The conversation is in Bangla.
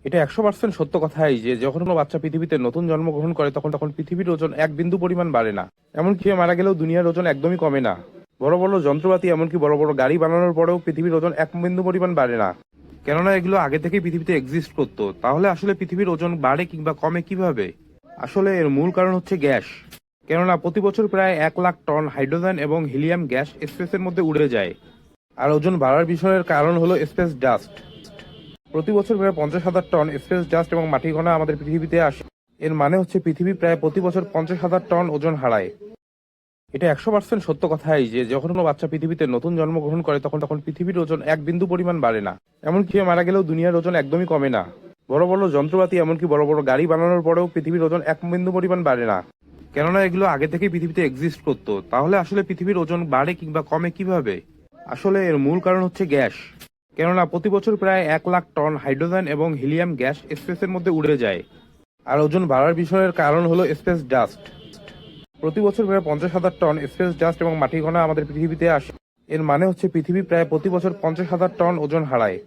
এটা 100% সত্য কথাই যে যখন কোনো বাচ্চা পৃথিবীতে নতুন জন্মগ্রহণ করে তখন তখন পৃথিবীর ওজন এক বিন্দু পরিমাণ বাড়ে না। এমনকি কেউ মারা গেলেও দুনিয়ার ওজন একদমই কমে না। বড় বড় যন্ত্রপাতি এমনকি বড় বড় গাড়ি বানানোর পরেও পৃথিবীর ওজন এক বিন্দু পরিমাণ বাড়ে না। কেননা এগুলো আগে থেকেই পৃথিবীতে এক্সিস্ট করতো। তাহলে আসলে পৃথিবীর ওজন বাড়ে কিংবা কমে কিভাবে? আসলে এর মূল কারণ হচ্ছে গ্যাস। কেননা প্রতি বছর প্রায় 1 লাখ টন হাইড্রোজেন এবং হিলিয়াম গ্যাস স্পেসের মধ্যে উড়ে যায়। আর ওজন বাড়ার বিষয়ের কারণ হলো স্পেস ডাস্ট। প্রতি বছর প্রায় 50,000 টন স্পেস ডাস্ট এবং মাটিকণা আমাদের পৃথিবীতে আসে। এর মানে হচ্ছে পৃথিবী প্রায় প্রতি বছর 50,000 টন ওজন হারায়। এটা 100% সত্য কথাই যে যখন কোনো বাচ্চা পৃথিবীতে নতুন জন্মগ্রহণ করে তখন তখন পৃথিবীর ওজন এক বিন্দু পরিমাণ বাড়ে না। এমনকি কেউ মারা গেলেও দুনিয়ার ওজন একদমই কমে না। বড় বড় যন্ত্রপাতি এমনকি বড় বড় গাড়ি বানানোর পরেও পৃথিবীর ওজন এক বিন্দু পরিমাণ বাড়ে না। কেননা এগুলো আগে থেকেই পৃথিবীতে এক্সিস্ট করতো। তাহলে আসলে পৃথিবীর ওজন বাড়ে কিংবা কমে কিভাবে? আসলে এর মূল কারণ হচ্ছে গ্যাস। কেননা প্রতি বছর প্রায় 1 লাখ টন হাইড্রোজেন এবং হিলিয়াম গ্যাস স্পেসের মধ্যে উড়ে যায়। আর ওজন বাড়ার বিষয়ের কারণ হলো স্পেস ডাস্ট। প্রতি বছর প্রায় 50,000 টন স্পেস ডাস্ট এবং মাটিকণা আমাদের পৃথিবীতে আসে। এর মানে হচ্ছে পৃথিবী প্রায় প্রতি বছর 50,000 টন ওজন হারায়।